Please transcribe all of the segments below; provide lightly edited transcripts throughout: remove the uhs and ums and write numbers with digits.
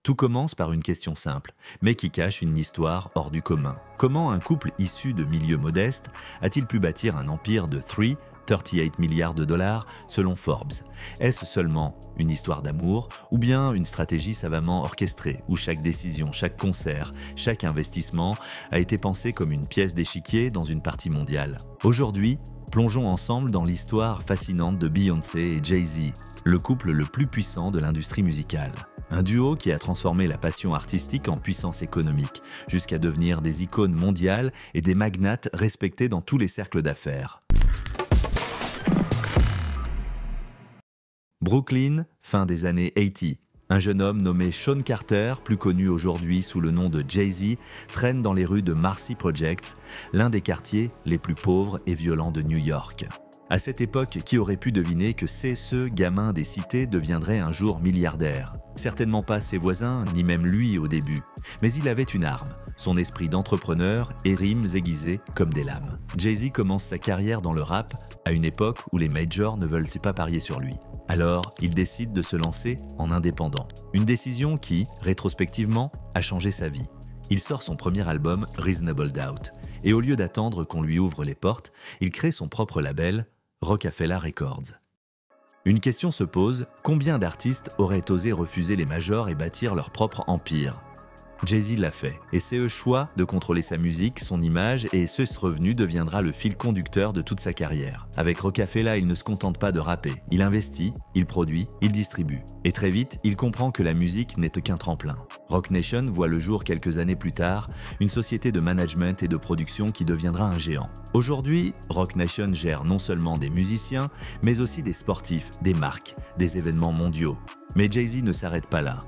Tout commence par une question simple, mais qui cache une histoire hors du commun. Comment un couple issu de milieux modestes a-t-il pu bâtir un empire de 38 milliards de dollars selon Forbes? Est-ce seulement une histoire d'amour ou bien une stratégie savamment orchestrée où chaque décision, chaque concert, chaque investissement a été pensé comme une pièce d'échiquier dans une partie mondiale? Aujourd'hui, plongeons ensemble dans l'histoire fascinante de Beyoncé et Jay-Z, le couple le plus puissant de l'industrie musicale. Un duo qui a transformé la passion artistique en puissance économique, jusqu'à devenir des icônes mondiales et des magnates respectés dans tous les cercles d'affaires. Brooklyn, fin des années 80. Un jeune homme nommé Sean Carter, plus connu aujourd'hui sous le nom de Jay-Z, traîne dans les rues de Marcy Projects, l'un des quartiers les plus pauvres et violents de New York. À cette époque, qui aurait pu deviner que ce gamin des cités deviendrait un jour milliardaire? Certainement pas ses voisins, ni même lui au début. Mais il avait une arme, son esprit d'entrepreneur et rimes aiguisées comme des lames. Jay-Z commence sa carrière dans le rap à une époque où les majors ne veulent pas parier sur lui. Alors, il décide de se lancer en indépendant. Une décision qui, rétrospectivement, a changé sa vie. Il sort son premier album, Reasonable Doubt. Et au lieu d'attendre qu'on lui ouvre les portes, il crée son propre label, Roc-A-Fella Records. Une question se pose, combien d'artistes auraient osé refuser les majors et bâtir leur propre empire? Jay-Z l'a fait, et c'est le choix de contrôler sa musique, son image, et ce revenu deviendra le fil conducteur de toute sa carrière. Avec Roc-A-Fella, il ne se contente pas de rapper, il investit, il produit, il distribue. Et très vite, il comprend que la musique n'est qu'un tremplin. Roc Nation voit le jour quelques années plus tard, une société de management et de production qui deviendra un géant. Aujourd'hui, Roc Nation gère non seulement des musiciens, mais aussi des sportifs, des marques, des événements mondiaux. Mais Jay-Z ne s'arrête pas là.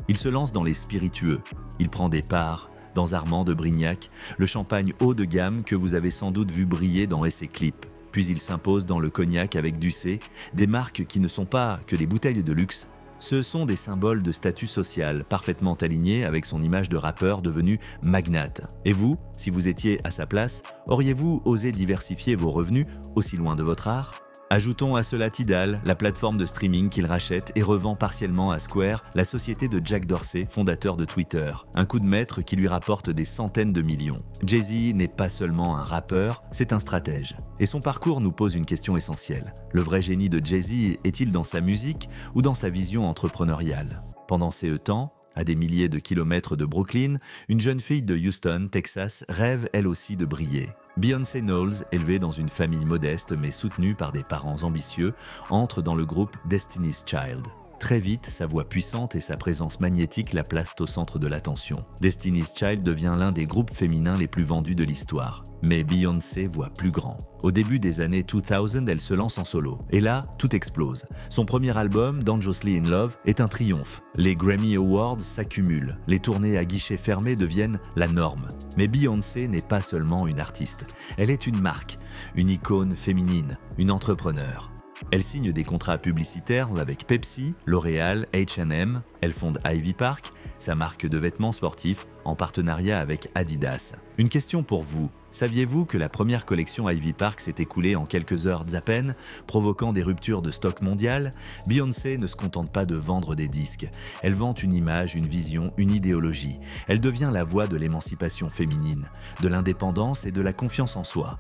Il se lance dans les spiritueux. Il prend des parts dans Armand de Brignac, le champagne haut de gamme que vous avez sans doute vu briller dans ses clips. Puis il s'impose dans le cognac avec Ducé, des marques qui ne sont pas que des bouteilles de luxe. Ce sont des symboles de statut social, parfaitement alignés avec son image de rappeur devenu magnate. Et vous, si vous étiez à sa place, auriez-vous osé diversifier vos revenus aussi loin de votre art ? Ajoutons à cela Tidal, la plateforme de streaming qu'il rachète et revend partiellement à Square, la société de Jack Dorsey, fondateur de Twitter. Un coup de maître qui lui rapporte des centaines de millions. Jay-Z n'est pas seulement un rappeur, c'est un stratège. Et son parcours nous pose une question essentielle. Le vrai génie de Jay-Z est-il dans sa musique ou dans sa vision entrepreneuriale? Pendant ces temps, à des milliers de kilomètres de Brooklyn, une jeune fille de Houston, Texas, rêve elle aussi de briller. Beyoncé Knowles, élevée dans une famille modeste mais soutenue par des parents ambitieux, entre dans le groupe Destiny's Child. Très vite, sa voix puissante et sa présence magnétique la placent au centre de l'attention. Destiny's Child devient l'un des groupes féminins les plus vendus de l'histoire. Mais Beyoncé voit plus grand. Au début des années 2000, elle se lance en solo. Et là, tout explose. Son premier album, Dangerously in Love, est un triomphe. Les Grammy Awards s'accumulent. Les tournées à guichets fermés deviennent la norme. Mais Beyoncé n'est pas seulement une artiste. Elle est une marque, une icône féminine, une entrepreneur. Elle signe des contrats publicitaires avec Pepsi, L'Oréal, H&M. Elle fonde Ivy Park, sa marque de vêtements sportifs, en partenariat avec Adidas. Une question pour vous. Saviez-vous que la première collection Ivy Park s'est écoulée en quelques heures à peine, provoquant des ruptures de stock mondial? Beyoncé ne se contente pas de vendre des disques. Elle vend une image, une vision, une idéologie. Elle devient la voix de l'émancipation féminine, de l'indépendance et de la confiance en soi.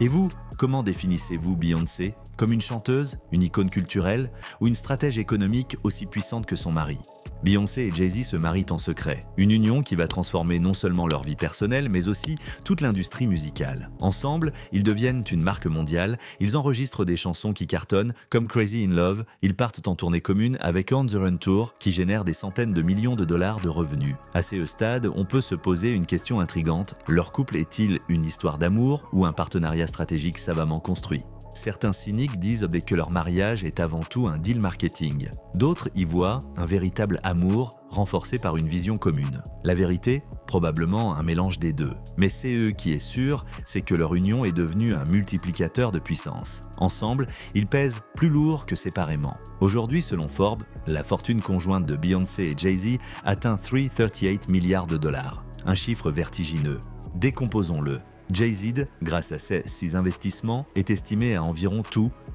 Et vous, comment définissez-vous Beyoncé? Comme une chanteuse, une icône culturelle ou une stratège économique aussi puissante que son mari? Beyoncé et Jay-Z se marient en secret, une union qui va transformer non seulement leur vie personnelle mais aussi toute l'industrie musicale. Ensemble, ils deviennent une marque mondiale, ils enregistrent des chansons qui cartonnent comme Crazy in Love, ils partent en tournée commune avec On the Run Tour qui génère des centaines de millions de dollars de revenus. À ce stade, on peut se poser une question intrigante, leur couple est-il une histoire d'amour ou un partenariat stratégique savamment construit? Certains cyniques disent que leur mariage est avant tout un deal marketing. D'autres y voient un véritable amour renforcé par une vision commune. La vérité, probablement un mélange des deux. Mais c'est eux qui est sûr, c'est que leur union est devenue un multiplicateur de puissance. Ensemble, ils pèsent plus lourd que séparément. Aujourd'hui, selon Forbes, la fortune conjointe de Beyoncé et Jay-Z atteint 338 milliards de dollars. Un chiffre vertigineux. Décomposons-le. Jay-Z, grâce à ses investissements, est estimé à environ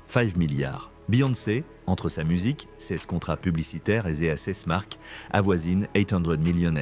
5 milliards. Beyoncé, entre sa musique, 16 contrats publicitaires et ses marques, avoisine 800 millions.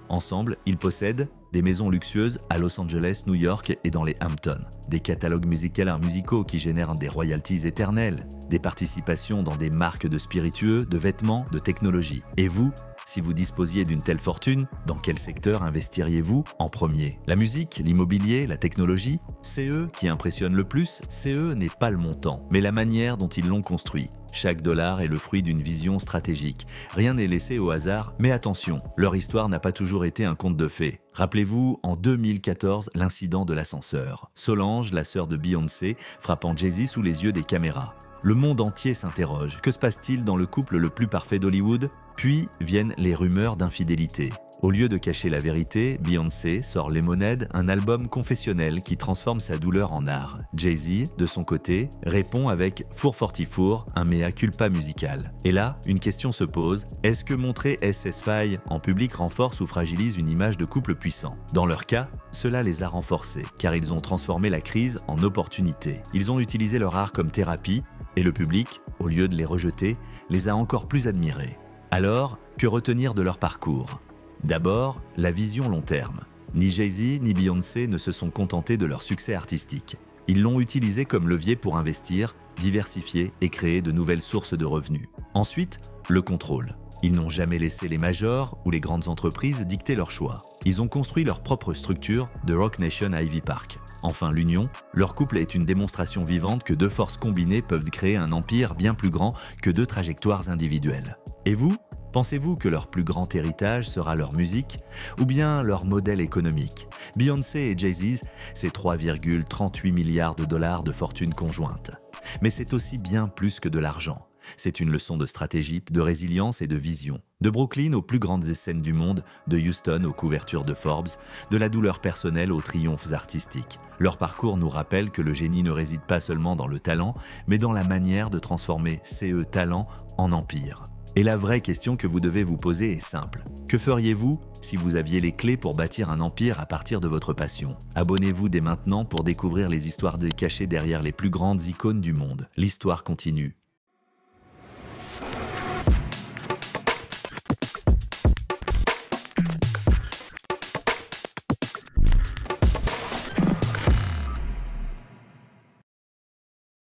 Ensemble, ils possèdent des maisons luxueuses à Los Angeles, New York et dans les Hamptons, des catalogues musicaux qui génèrent des royalties éternelles, des participations dans des marques de spiritueux, de vêtements, de technologie. Et vous, si vous disposiez d'une telle fortune, dans quel secteur investiriez-vous en premier? La musique, l'immobilier, la technologie? C'est eux qui impressionnent le plus, c'est eux n'est pas le montant, mais la manière dont ils l'ont construit. Chaque dollar est le fruit d'une vision stratégique. Rien n'est laissé au hasard, mais attention, leur histoire n'a pas toujours été un conte de fées. Rappelez-vous, en 2014, l'incident de l'ascenseur. Solange, la sœur de Beyoncé, frappant Jay-Z sous les yeux des caméras. Le monde entier s'interroge. Que se passe-t-il dans le couple le plus parfait d'Hollywood? Puis viennent les rumeurs d'infidélité. Au lieu de cacher la vérité, Beyoncé sort Lemonade, un album confessionnel qui transforme sa douleur en art. Jay-Z, de son côté, répond avec Four 44, un mea culpa musical. Et là, une question se pose, est-ce que montrer SS5 en public renforce ou fragilise une image de couple puissant? Dans leur cas, cela les a renforcés, car ils ont transformé la crise en opportunité. Ils ont utilisé leur art comme thérapie, et le public, au lieu de les rejeter, les a encore plus admirés. Alors, que retenir de leur parcours? D'abord, la vision long terme. Ni Jay-Z ni Beyoncé ne se sont contentés de leur succès artistique. Ils l'ont utilisé comme levier pour investir, diversifier et créer de nouvelles sources de revenus. Ensuite, le contrôle. Ils n'ont jamais laissé les majors ou les grandes entreprises dicter leurs choix. Ils ont construit leur propre structure de Roc Nation à Ivy Park. Enfin, l'union, leur couple est une démonstration vivante que deux forces combinées peuvent créer un empire bien plus grand que deux trajectoires individuelles. Et vous? Pensez-vous que leur plus grand héritage sera leur musique ou bien leur modèle économique? Beyoncé et Jay-Z, c'est 3,38 milliards de dollars de fortune conjointe. Mais c'est aussi bien plus que de l'argent. C'est une leçon de stratégie, de résilience et de vision. De Brooklyn aux plus grandes scènes du monde, de Houston aux couvertures de Forbes, de la douleur personnelle aux triomphes artistiques. Leur parcours nous rappelle que le génie ne réside pas seulement dans le talent, mais dans la manière de transformer ces talents en empire. Et la vraie question que vous devez vous poser est simple. Que feriez-vous si vous aviez les clés pour bâtir un empire à partir de votre passion? Abonnez-vous dès maintenant pour découvrir les histoires cachées derrière les plus grandes icônes du monde. L'histoire continue.